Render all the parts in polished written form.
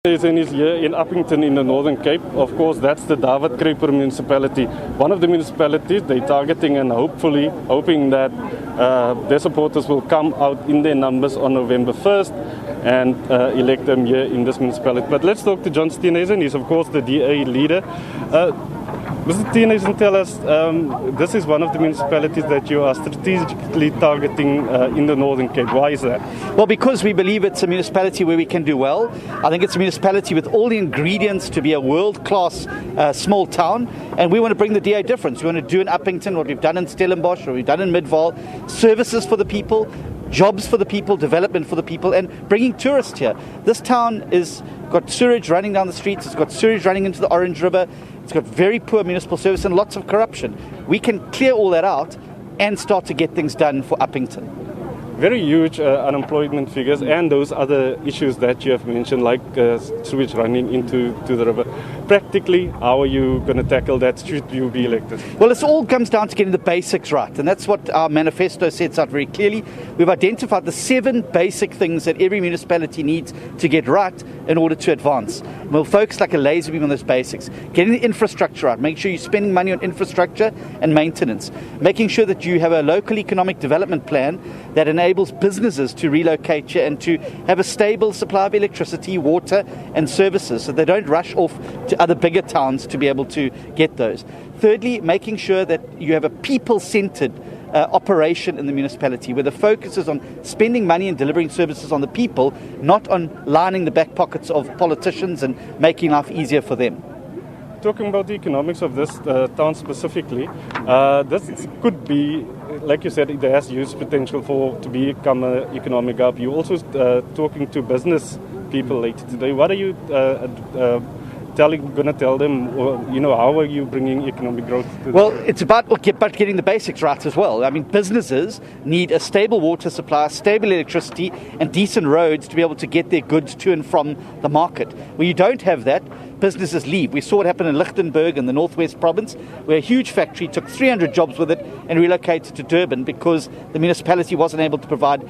Steenhuisen is here in Upington in the Northern Cape. Of course, that's the David Kruiper municipality. One of the municipalities they're targeting and hoping that their supporters will come out in their numbers on November 1st and elect them here in this municipality. But let's talk to John Steenhuisen. He's, of course, the DA leader. Mr. Steenhuisen, tell us, this is one of the municipalities that you are strategically targeting in the Northern Cape. Why is that? Well, because we believe it's a municipality where we can do well. I think it's a municipality with all the ingredients to be a world-class small town, and we want to bring the DA difference. We want to do in Upington what we've done in Stellenbosch, what we've done in Midvaal, services for the people, jobs for the people, development for the people, and bringing tourists here. This town is got sewage running down the streets, it's got sewage running into the Orange River, it's got very poor municipal service and lots of corruption. We can clear all that out and start to get things done for Upington. Very huge unemployment figures and those other issues that you have mentioned, like sewage running into the river. Practically, how are you going to tackle that should you be elected? Well, it all comes down to getting the basics right, and that's what our manifesto sets out very clearly. We've identified the 7 basic things that every municipality needs to get right in order to advance. And we'll focus like a laser beam on those basics. Getting the infrastructure right, make sure you're spending money on infrastructure and maintenance, making sure that you have a local economic development plan that enables businesses to relocate here and to have a stable supply of electricity, water and services so they don't rush off to other bigger towns to be able to get those. Thirdly, making sure that you have a people-centered operation in the municipality where the focus is on spending money and delivering services on the people, not on lining the back pockets of politicians and making life easier for them. Talking about the economics of this town specifically, this could be, like you said, it has huge potential to become an economic hub. You're also talking to business people later today. What are you going to tell them, or, how are you bringing economic growth to Well, it's about getting the basics right as well. I mean, businesses need a stable water supply, stable electricity, and decent roads to be able to get their goods to and from the market. Where you don't have that, businesses leave. We saw it happen in Lichtenburg in the Northwest Province, where a huge factory took 300 jobs with it and relocated to Durban because the municipality wasn't able to provide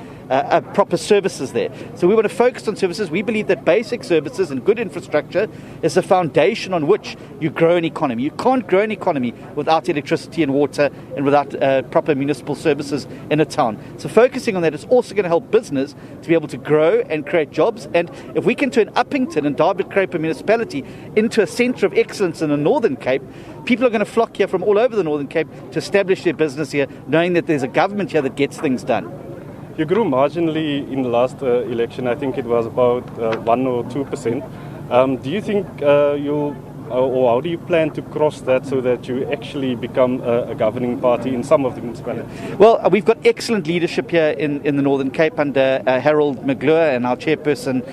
proper services there. So we want to focus on services. We believe that basic services and good infrastructure is the foundation on which you grow an economy. You can't grow an economy without electricity and water and without proper municipal services in a town. So focusing on that is also going to help business to be able to grow and create jobs. And if we can turn Upington and David Kruiper municipality into a centre of excellence in the Northern Cape, people are going to flock here from all over the Northern Cape to establish their business here, knowing that there's a government here that gets things done. You grew marginally in the last election. I think it was about 1 or 2%. Do you think or how do you plan to cross that so that you actually become a governing party in some of the municipalities? Well, we've got excellent leadership here in the Northern Cape under Harold McGlure and our chairperson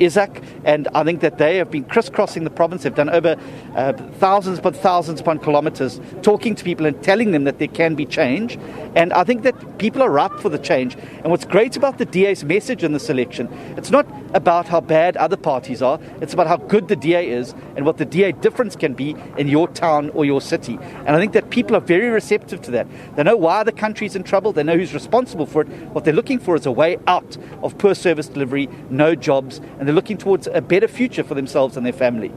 Isaac, and I think that they have been crisscrossing the province. They've done over thousands upon kilometres talking to people and telling them that there can be change, and I think that people are ripe for the change. And what's great about the DA's message in this election, it's not about how bad other parties are, it's about how good the DA is and what the DA difference can be in your town or your city. And I think that people are very receptive to that. They know why the country's in trouble, they know who's responsible for it. What they're looking for is a way out of poor service delivery, no jobs, and they're looking towards a better future for themselves and their family.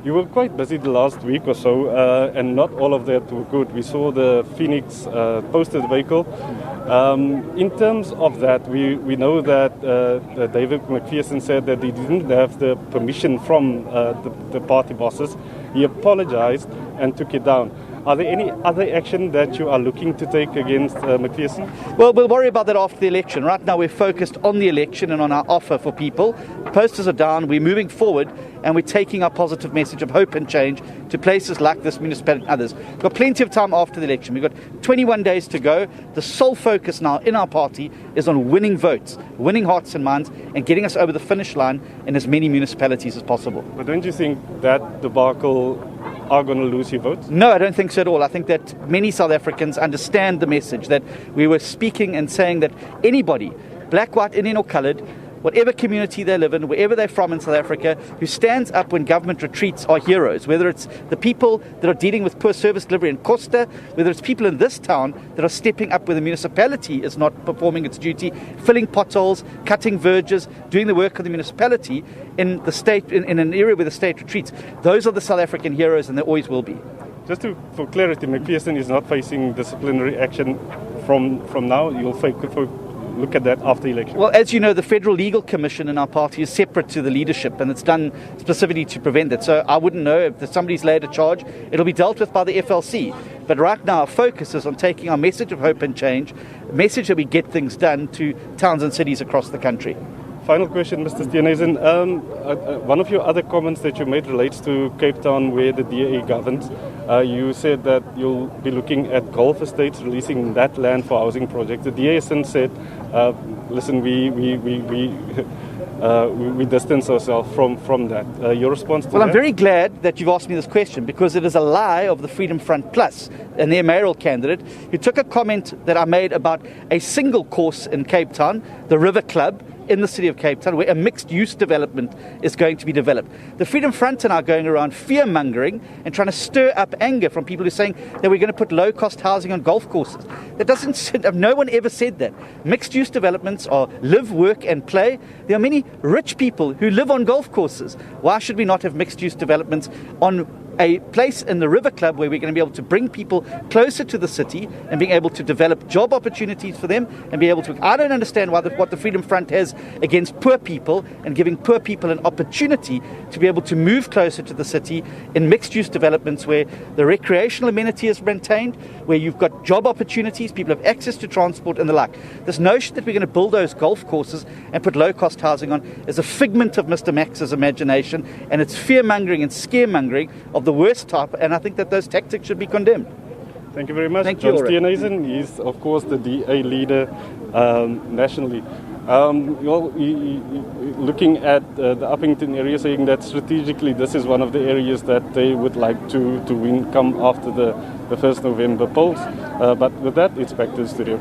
You were quite busy the last week or so, and not all of that were good. We saw the Phoenix posted vehicle. In terms of that, we know that David McPherson said that he didn't have the permission from the party bosses. He apologized and took it down. Are there any other action that you are looking to take against McPherson? Well, we'll worry about that after the election. Right now we're focused on the election and on our offer for people. Posters are down, we're moving forward, and we're taking our positive message of hope and change to places like this municipality and others. We've got plenty of time after the election. We've got 21 days to go. The sole focus now in our party is on winning votes, winning hearts and minds, and getting us over the finish line in as many municipalities as possible. But don't you think that debacle are going to lose your votes? No, I don't think so at all. I think that many South Africans understand the message that we were speaking and saying that anybody, black, white, Indian or coloured, whatever community they live in, wherever they're from in South Africa, who stands up when government retreats are heroes, whether it's the people that are dealing with poor service delivery in Costa, whether it's people in this town that are stepping up where the municipality is not performing its duty, filling potholes, cutting verges, doing the work of the municipality in the state, in an area where the state retreats. Those are the South African heroes, and they always will be. Just for clarity, McPherson is not facing disciplinary action from now. You'll look at that after the election. Well, as you know, the Federal Legal Commission in our party is separate to the leadership, and it's done specifically to prevent that. So I wouldn't know if somebody's laid a charge. It'll be dealt with by the FLC. But right now, our focus is on taking our message of hope and change, a message that we get things done to towns and cities across the country. Final question, Mr. Steenhuisen. One of your other comments that you made relates to Cape Town, where the DA governs. You said that you'll be looking at golf estates, releasing that land for housing projects. The DA has since said, listen, we distance ourselves from that. Your response to that? Well, I'm very glad that you've asked me this question, because it is a lie of the Freedom Front Plus and their mayoral candidate, who took a comment that I made about a single course in Cape Town, the River Club, in the city of Cape Town, where a mixed-use development is going to be developed. The Freedom Front are now going around fear-mongering and trying to stir up anger from people who are saying that we're going to put low-cost housing on golf courses. That doesn't. No one ever said that. Mixed-use developments are live, work, and play. There are many rich people who live on golf courses. Why should we not have mixed-use developments on a place in the River Club where we're going to be able to bring people closer to the city and being able to develop job opportunities for them and be able to... I don't understand what the Freedom Front has against poor people and giving poor people an opportunity to be able to move closer to the city in mixed-use developments where the recreational amenity is maintained, where you've got job opportunities, people have access to transport and the like. This notion that we're going to build those golf courses and put low-cost housing on is a figment of Mr. Max's imagination, and it's fear-mongering and scaremongering of the worst type, and I think that those tactics should be condemned. Thank you very much. Thank John you, Ulrich. Steenhuisen, he's of course the DA leader nationally. Looking at the Upington area, saying that strategically this is one of the areas that they would like to win come after the 1st November polls. But with that, it's back to the studio.